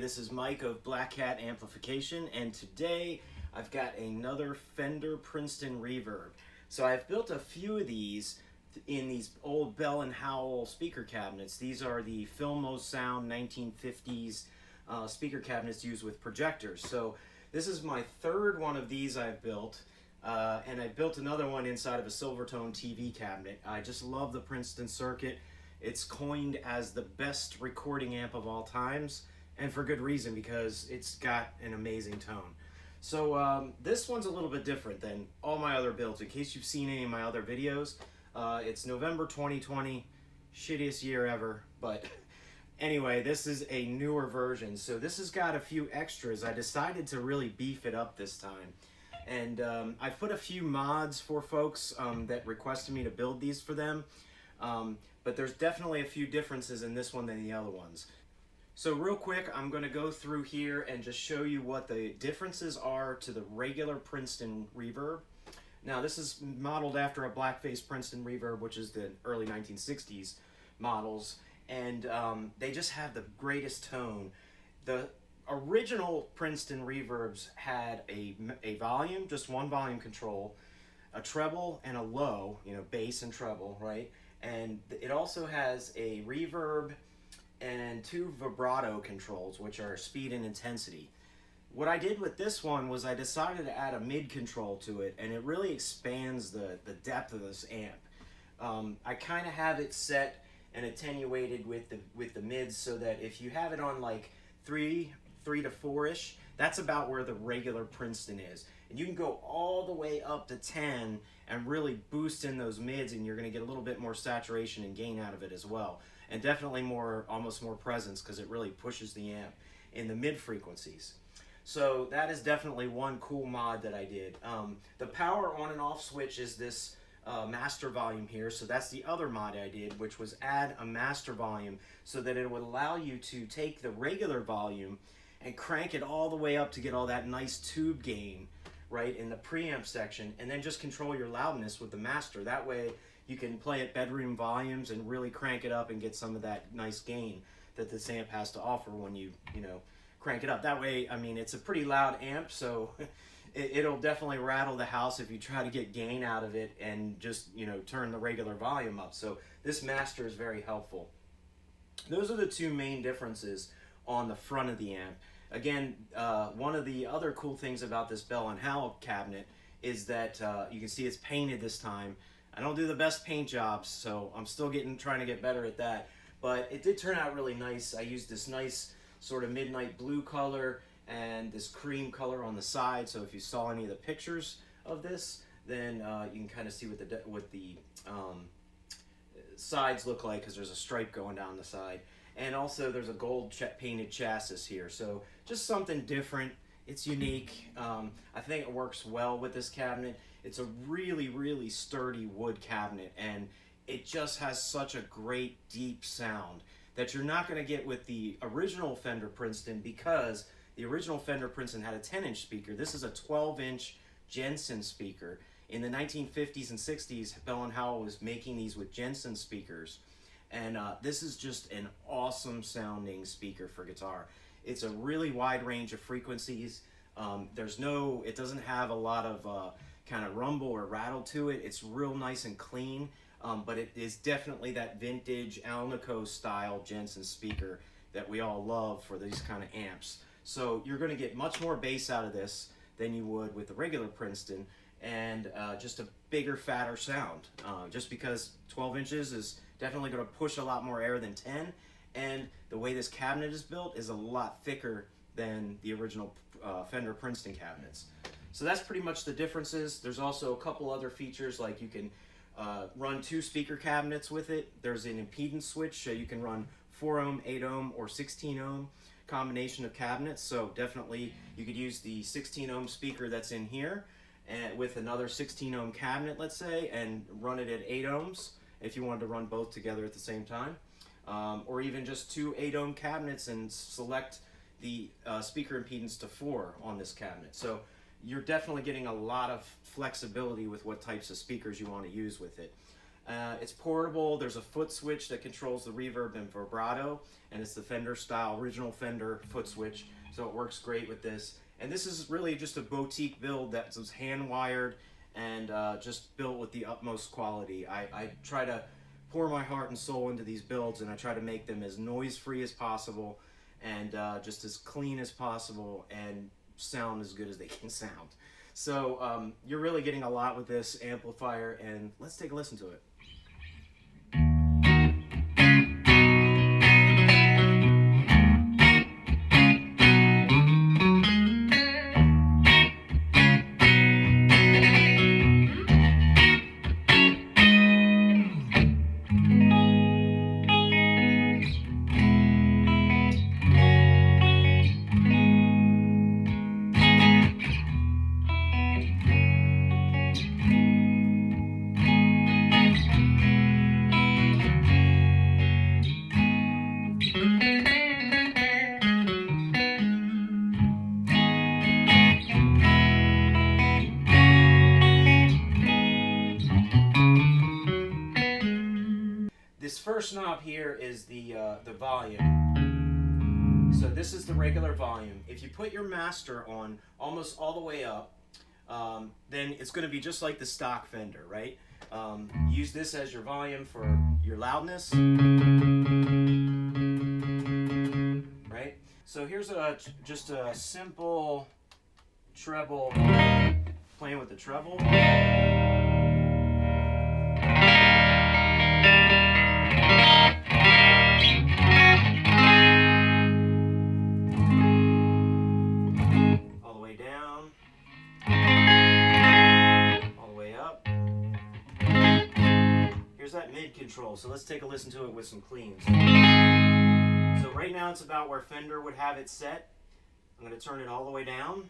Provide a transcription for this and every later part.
this is Mike of Black Cat Amplification, and today I've got another Fender Princeton Reverb. So I've built a few of these in these old Bell Howell Speaker Cabinets. These are the Filmo Sound 1950s speaker cabinets used with projectors. So this is my third one of these I've built, and I built another one inside of a Silvertone TV cabinet. I just love the Princeton Circuit. It's coined as the best recording amp of all times, and for good reason, because it's got an amazing tone. So this one's a little bit different than all my other builds. In case you've seen any of my other videos, it's November 2020, shittiest year ever, but anyway, this is a newer version. So this has got a few extras. I decided to really beef it up this time. And I put a few mods for folks that requested me to build these for them. But there's definitely a few differences in this one than the other ones. So real quick, I'm going to go through here and just show you what the differences are to the regular Princeton Reverb. Now this is modeled after a blackface Princeton Reverb, which is the early 1960s models, and they just have the greatest tone. The original Princeton Reverbs had a volume, just one volume control, a treble and a low, you know, bass and treble, right? And it also has a reverb and two vibrato controls, which are speed and intensity. What I did with this one was I decided to add a mid control to it, and it really expands the depth of this amp. I kind of have it set and attenuated with the mids, so that if you have it on like 3 to 4-ish, that's about where the regular Princeton is. And you can go all the way up to 10 and really boost in those mids, and you're going to get a little bit more saturation and gain out of it as well. And definitely almost more presence, because it really pushes the amp in the mid frequencies. So that is definitely one cool mod that I did. The power on and off switch is this master volume here. So that's the other mod I did, which was add a master volume so that it would allow you to take the regular volume and crank it all the way up to get all that nice tube gain, right, in the preamp section, and then just control your loudness with the master. That way you can play at bedroom volumes and really crank it up and get some of that nice gain that this amp has to offer when you know, crank it up. That way, I mean, it's a pretty loud amp, so it'll definitely rattle the house if you try to get gain out of it and just, you know, turn the regular volume up. So this master is very helpful. Those are the two main differences on the front of the amp. Again, one of the other cool things about this Bell & Howell cabinet is that you can see it's painted this time. I don't do the best paint jobs, so I'm still trying to get better at that. But it did turn out really nice. I used this nice sort of midnight blue color and this cream color on the side. So if you saw any of the pictures of this, then you can kind of see what the sides look like, because there's a stripe going down the side. And also there's a gold painted chassis here. So just something different. It's unique. I think it works well with this cabinet. It's a really, really sturdy wood cabinet, and it just has such a great deep sound that you're not going to get with the original Fender Princeton, because the original Fender Princeton had a 10-inch speaker. This is a 12-inch Jenson speaker. In the 1950s and 60s, Bell & Howell was making these with Jenson speakers. And this is just an awesome sounding speaker for guitar. It's a really wide range of frequencies. It doesn't have a lot of kind of rumble or rattle to it. It's real nice and clean, but it is definitely that vintage Alnico style Jenson speaker that we all love for these kind of amps. So you're going to get much more bass out of this than you would with the regular Princeton, and just a bigger, fatter sound. Just because 12 inches is definitely going to push a lot more air than 10, and the way this cabinet is built is a lot thicker than the original Fender Princeton cabinets. So that's pretty much the differences. There's also a couple other features, like you can run 2 speaker cabinets with it. There's an impedance switch, so you can run 4 ohm, 8 ohm, or 16 ohm combination of cabinets. So definitely you could use the 16 ohm speaker that's in here and with another 16 ohm cabinet, let's say, and run it at 8 ohms if you wanted to run both together at the same time. Or even just 2 8 ohm cabinets and select the speaker impedance to 4 on this cabinet. So you're definitely getting a lot of flexibility with what types of speakers you want to use with it. It's portable. There's a foot switch that controls the reverb and vibrato, and it's the Fender style, original Fender foot switch, so it works great with this. And this is really just a boutique build that was hand wired and just built with the utmost quality. I try to pour my heart and soul into these builds, and I try to make them as noise free as possible and just as clean as possible and sound as good as they can sound. So you're really getting a lot with this amplifier, and let's take a listen to it. This first knob here is the volume. So this is the regular volume. If you put your master on almost all the way up, then it's going to be just like the stock Fender, right? Use this as your volume for your loudness, right? So here's just a simple treble, playing with the treble. That mid control, so let's take a listen to it with some cleans. So right now it's about where Fender would have it set. I'm going to turn it all the way down.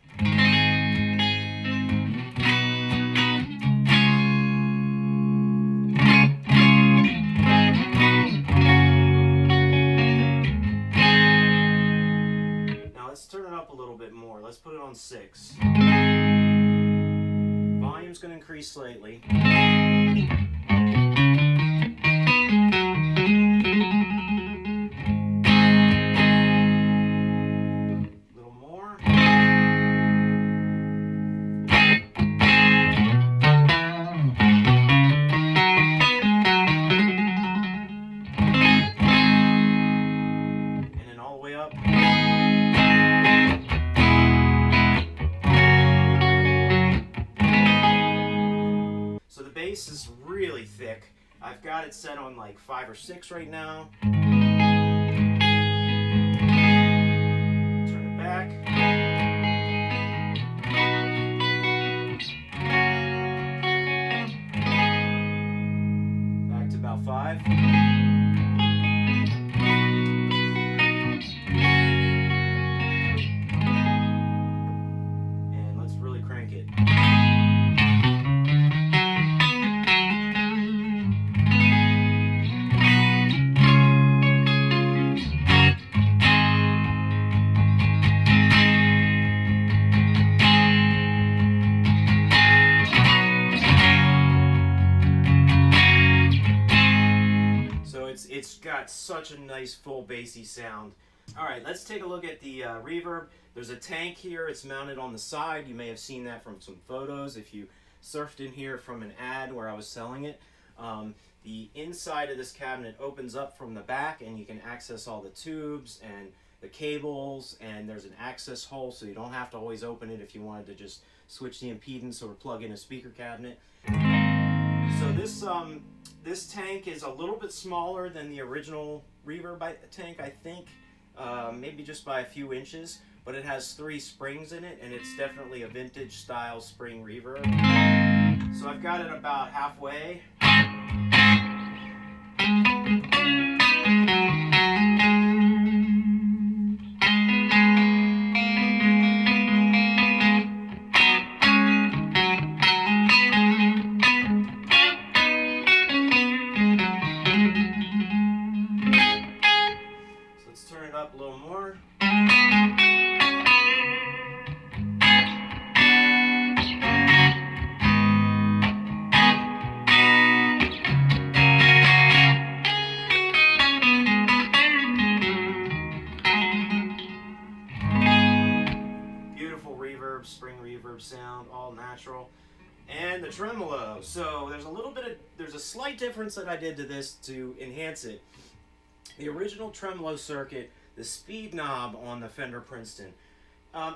Now let's turn it up a little bit more. Let's put it on 6. Volume's going to increase slightly. Bass is really thick. I've got it set on like 5 or 6 right now. Turn it back. Back to about 5. And let's really crank it. It's got such a nice full bassy sound. Alright, let's take a look at the reverb. There's a tank here. It's mounted on the side. You may have seen that from some photos if you surfed in here from an ad where I was selling it. The inside of this cabinet opens up from the back, and you can access all the tubes and the cables, and there's an access hole so you don't have to always open it if you wanted to just switch the impedance or plug in a speaker cabinet. So this tank is a little bit smaller than the original reverb tank, I think, maybe just by a few inches, but it has 3 springs in it, and it's definitely a vintage style spring reverb. So I've got it about halfway. Up a little more. natural. And the tremolo. So there's a slight difference that I did to this to enhance it. The original tremolo circuit, the speed knob on the Fender Princeton,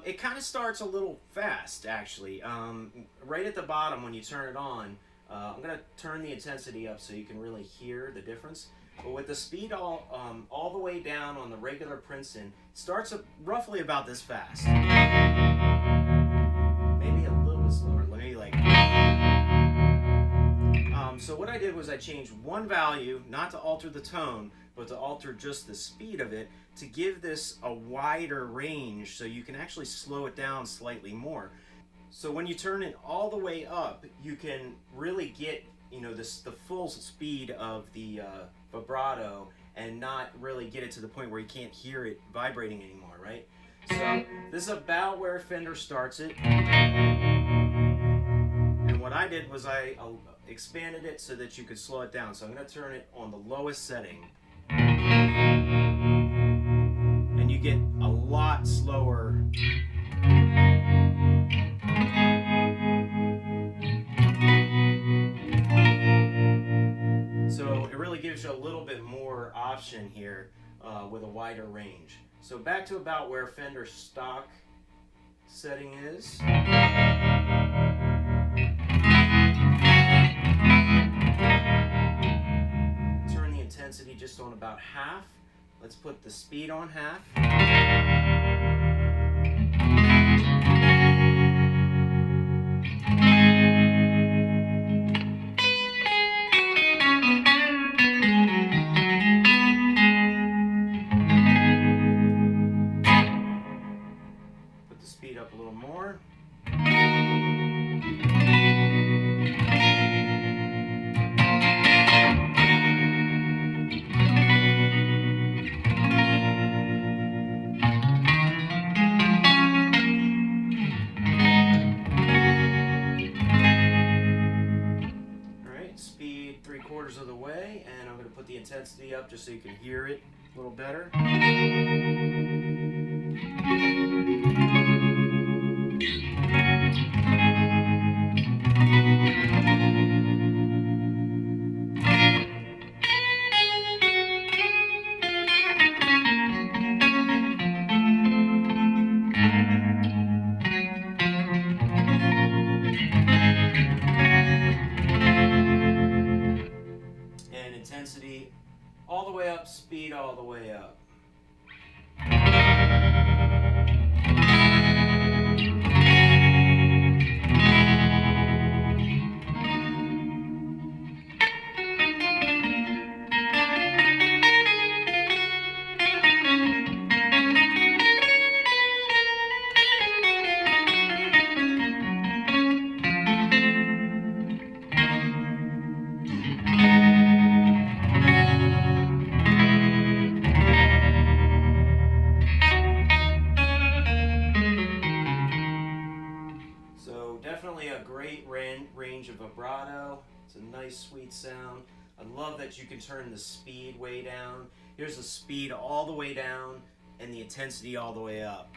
it kind of starts a little fast, actually. Right at the bottom when you turn it on, I'm going to turn the intensity up so you can really hear the difference. But with the speed all the way down on the regular Princeton, it starts roughly about this fast. Maybe a little bit slower. Let me like... so what I did was I changed one value, not to alter the tone, but to alter just the speed of it, to give this a wider range so you can actually slow it down slightly more. So when you turn it all the way up, you can really get, you know, the full speed of the vibrato and not really get it to the point where you can't hear it vibrating anymore, right? So this is about where Fender starts it. And what I did was I expanded it so that you could slow it down. So I'm going to turn it on the lowest setting. And you get a lot slower. So it really gives you a little bit more option here with a wider range. So back to about where Fender stock setting is. Turn the intensity just on about half. Let's put the speed on half. Put the speed up a little more. Speed 3/4 of the way, and I'm going to put the intensity up just so you can hear it a little better. Intensity all the way up, speed all the way up. Definitely a great range of vibrato. It's a nice sweet sound. I love that you can turn the speed way down. Here's the speed all the way down and the intensity all the way up.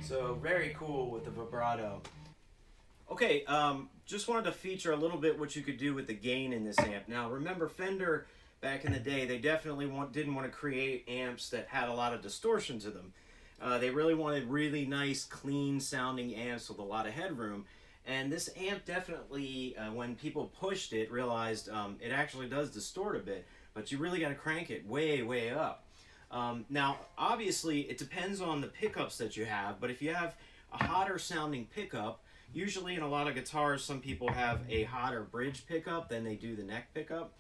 So very cool with the vibrato. Okay, just wanted to feature a little bit what you could do with the gain in this amp. Now remember, Fender back in the day, they definitely didn't want to create amps that had a lot of distortion to them. They really wanted really nice, clean sounding amps with a lot of headroom. And this amp definitely, when people pushed it, realized it actually does distort a bit, but you really got to crank it way, way up. Now, obviously, it depends on the pickups that you have, but if you have a hotter sounding pickup, usually in a lot of guitars, some people have a hotter bridge pickup than they do the neck pickup.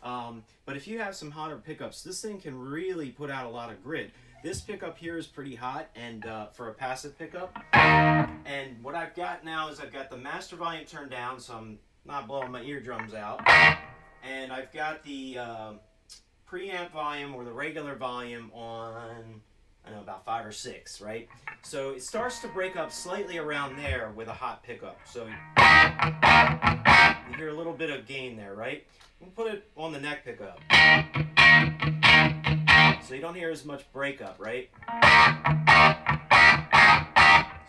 But if you have some hotter pickups, this thing can really put out a lot of grit. This pickup here is pretty hot, and for a passive pickup. And what I've got now is I've got the master volume turned down, so I'm not blowing my eardrums out. And I've got the preamp volume or the regular volume on, I don't know, about 5 or 6, right? So it starts to break up slightly around there with a hot pickup. So you hear a little bit of gain there, right? We'll put it on the neck pickup. So you don't hear as much breakup, right?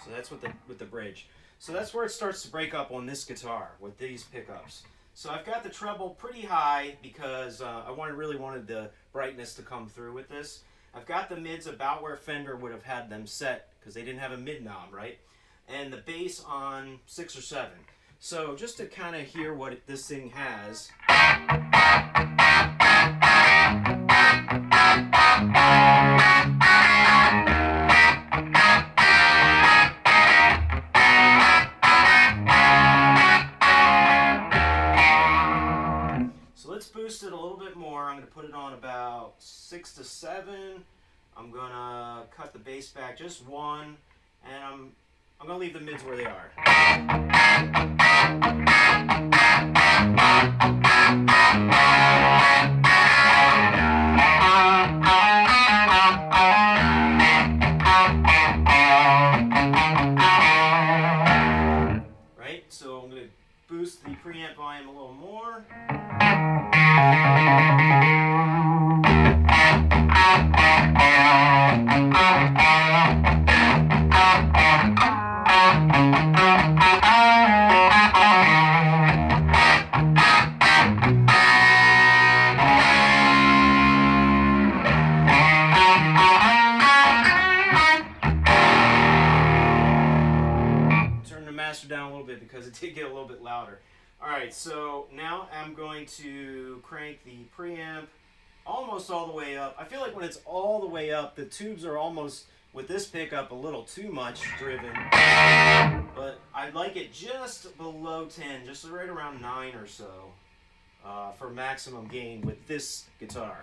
So that's with the bridge. So that's where it starts to break up on this guitar with these pickups. So I've got the treble pretty high because I really wanted the brightness to come through with this. I've got the mids about where Fender would have had them set because they didn't have a mid knob, right? And the bass on 6 or 7. So just to kind of hear what this thing has. So let's boost it a little bit more. I'm going to put it on about 6 to 7. I'm going to cut the bass back just 1, and I'm going to leave the mids where they are. Right? So I'm going to boost the preamp volume a little more. Down a little bit because it did get a little bit louder. Alright, so now I'm going to crank the preamp almost all the way up. I feel like when it's all the way up, the tubes are almost, with this pickup, a little too much driven. But I'd like it just below 10, just right around 9 or so for maximum gain with this guitar.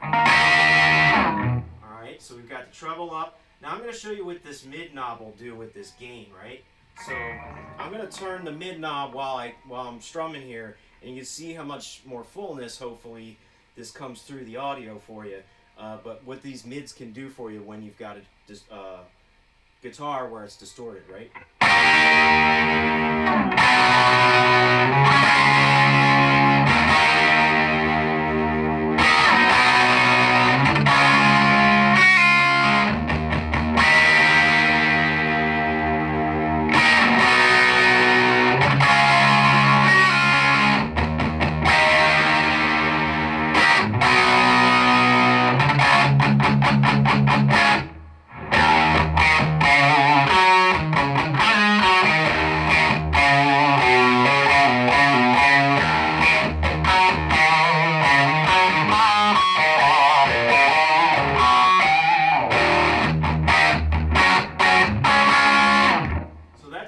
Alright, so we've got the treble up. Now I'm going to show you what this mid knob will do with this gain, right? So I'm going to turn the mid knob while I'm strumming here, and you can see how much more fullness, hopefully, this comes through the audio for you. But what these mids can do for you when you've got a guitar where it's distorted, right?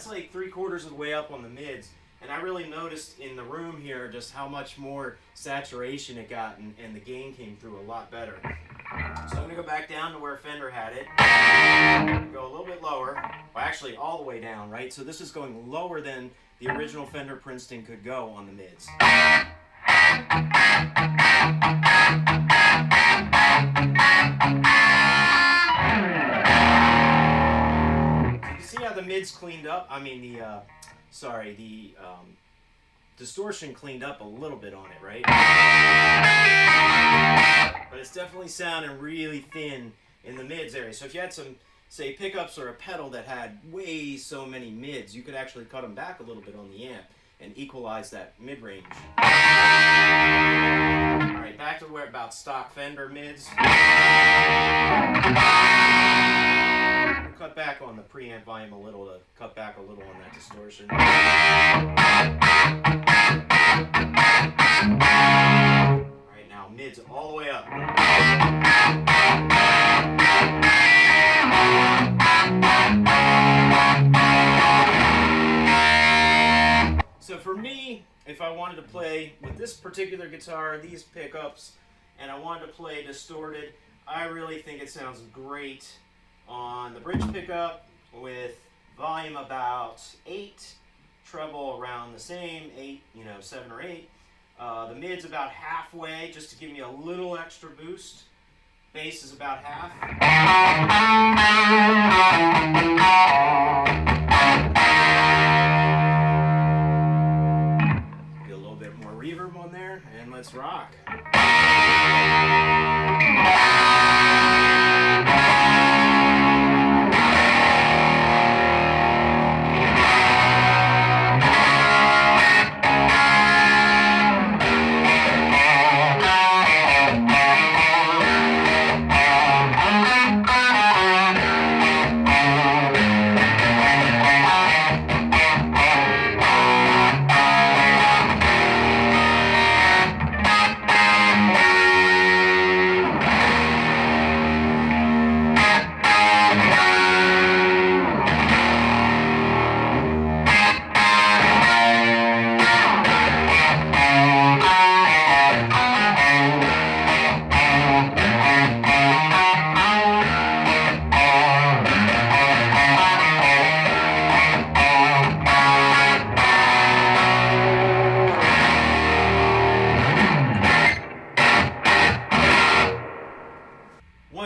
Like 3/4 of the way up on the mids, and I really noticed in the room here just how much more saturation it got, and the gain came through a lot better. So I'm going to go back down to where Fender had it, go a little bit lower, well actually all the way down, right? So this is going lower than the original Fender Princeton could go on the mids. The mids cleaned up. I mean the distortion cleaned up a little bit on it, right? But it's definitely sounding really thin in the mids area. So if you had some, say, pickups or a pedal that had way so many mids, you could actually cut them back a little bit on the amp and equalize that mid range. All right, back to where about stock Fender mids. Cut back on the preamp volume a little to cut back a little on that distortion. Alright, now mids all the way up. So for me, if I wanted to play with this particular guitar, these pickups, and I wanted to play distorted, I really think it sounds great on the bridge pickup with volume about 8, treble around the same, 8, 7 or 8. The mid's about halfway, just to give me a little extra boost. Bass is about half. Get a little bit more reverb on there, and let's rock.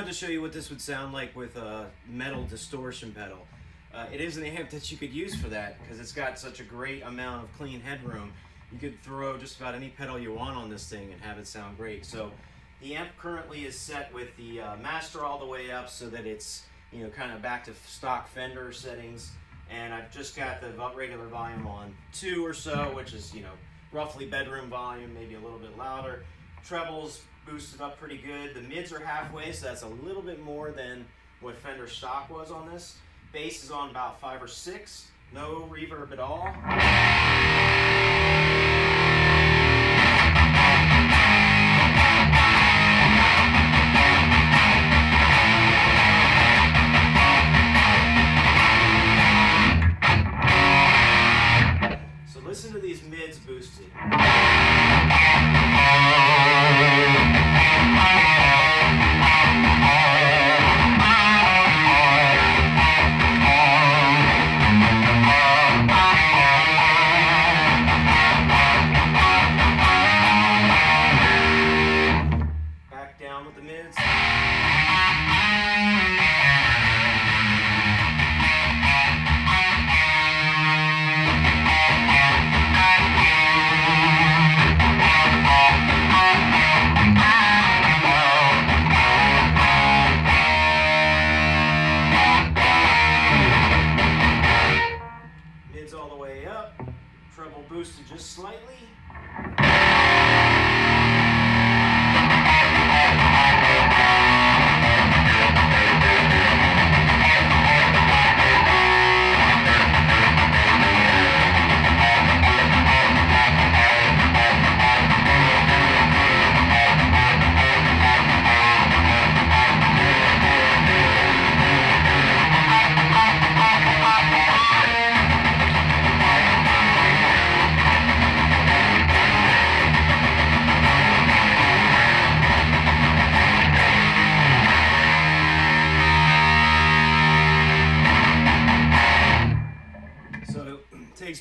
To show you what this would sound like with a metal distortion pedal. It is an amp that you could use for that because it's got such a great amount of clean headroom. You could throw just about any pedal you want on this thing and have it sound great. So the amp currently is set with the master all the way up so that it's kind of back to stock Fender settings, and I've just got the regular volume on 2 or so, which is roughly bedroom volume, maybe a little bit louder. Trebles boosted up pretty good. The mids are halfway, so that's a little bit more than what Fender stock was on this. Bass is on about 5 or 6. No reverb at all. So listen to these mids boosted. Boosted just slightly.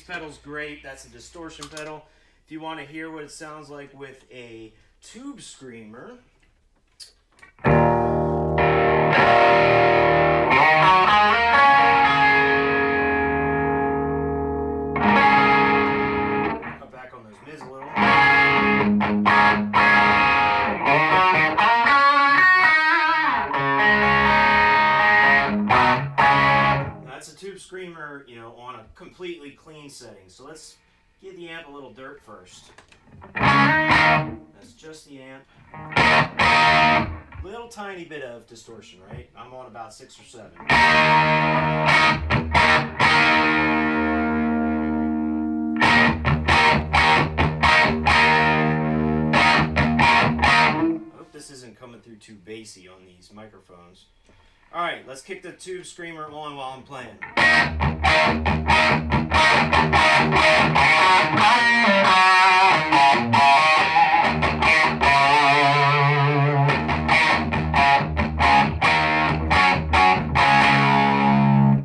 Pedal's great. That's a distortion pedal. If you want to hear what it sounds like with a tube screamer, cut back on those mids a little. That's a tube screamer, on a completely clean setting. So let's give the amp a little dirt first. That's just the amp. Little tiny bit of distortion, right? I'm on about 6 or 7. I hope this isn't coming through too bassy on these microphones. Alright, let's kick the tube screamer on while I'm playing.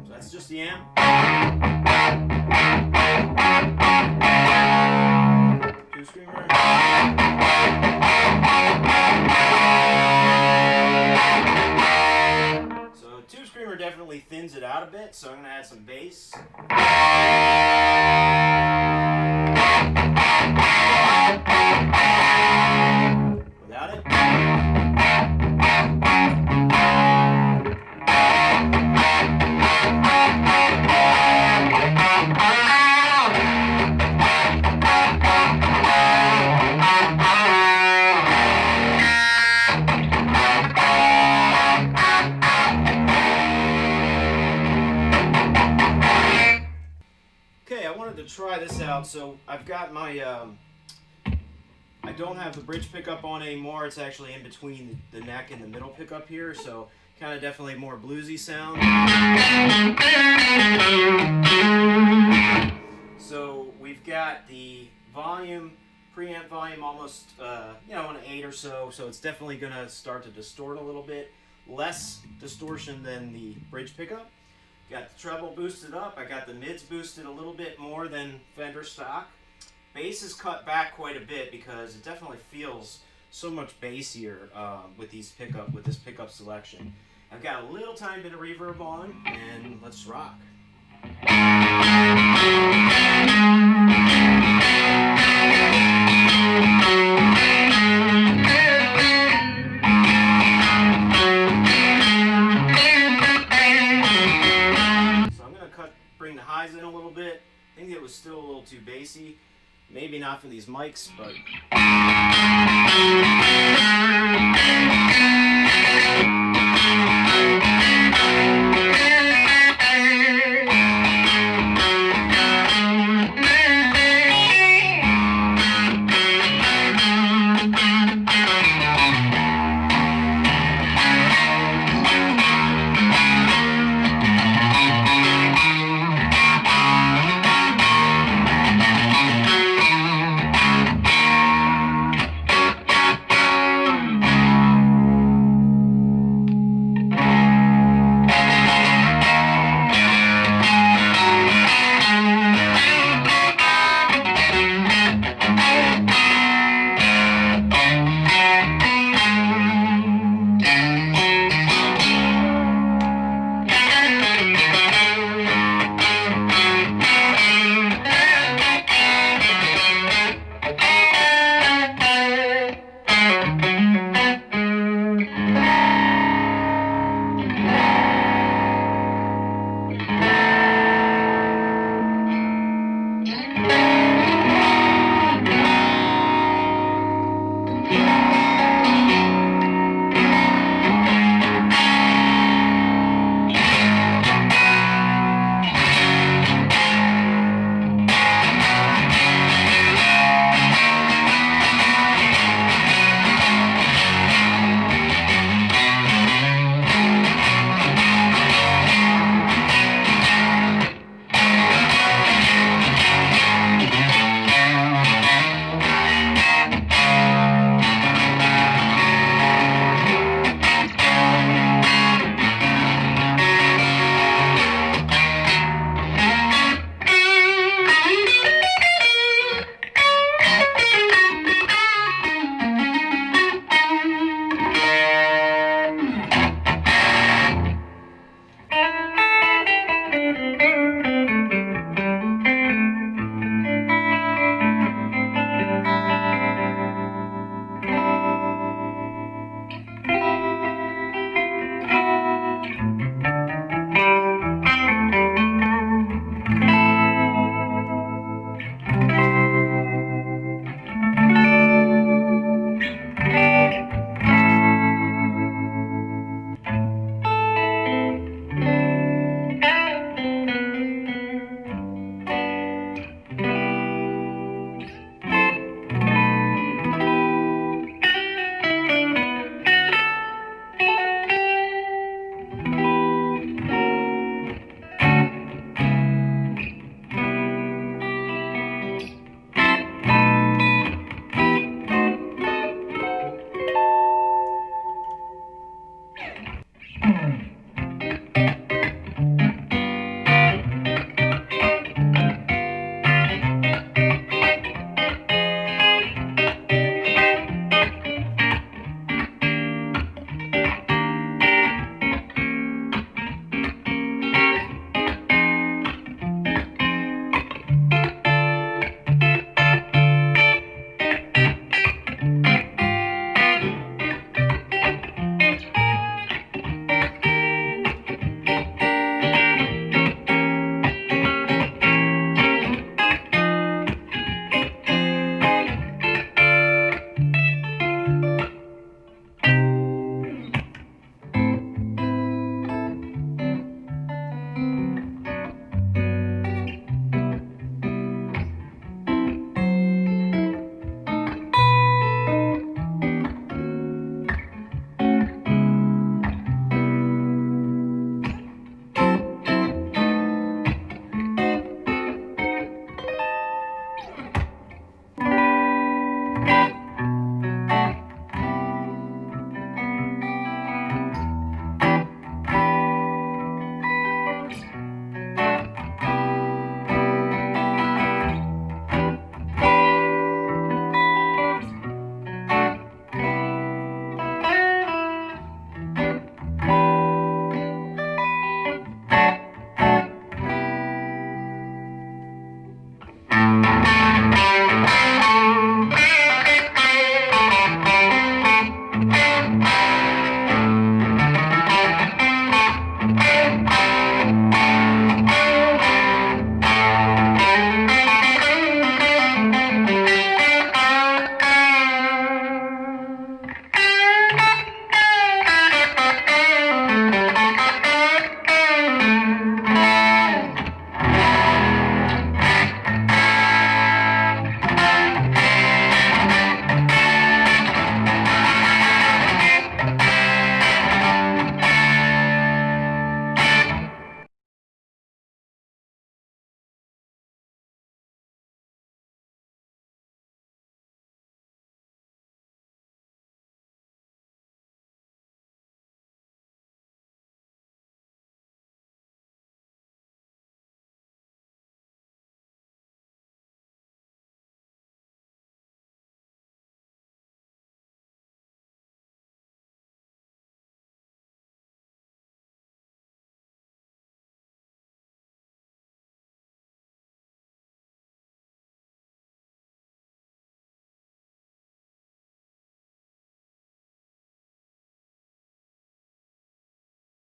So that's just the amp. thins it out a bit, so I'm going to add some bass. Without it. Okay, I wanted to try this out, so I've got my, I don't have the bridge pickup on anymore. It's actually in between the neck and the middle pickup here, so kind of definitely more bluesy sound. So we've got the volume, preamp volume almost, you know, an 8 or so, so it's definitely going to start to distort a little bit. Less distortion than the bridge pickup. Got the treble boosted up. I got the mids boosted a little bit more than Fender stock. Bass is cut back quite a bit because it definitely feels so much bassier with this pickup selection. I've got a little tiny bit of reverb on, and let's rock. Bring the highs in a little bit. I think it was still a little too bassy. Maybe not for these mics, but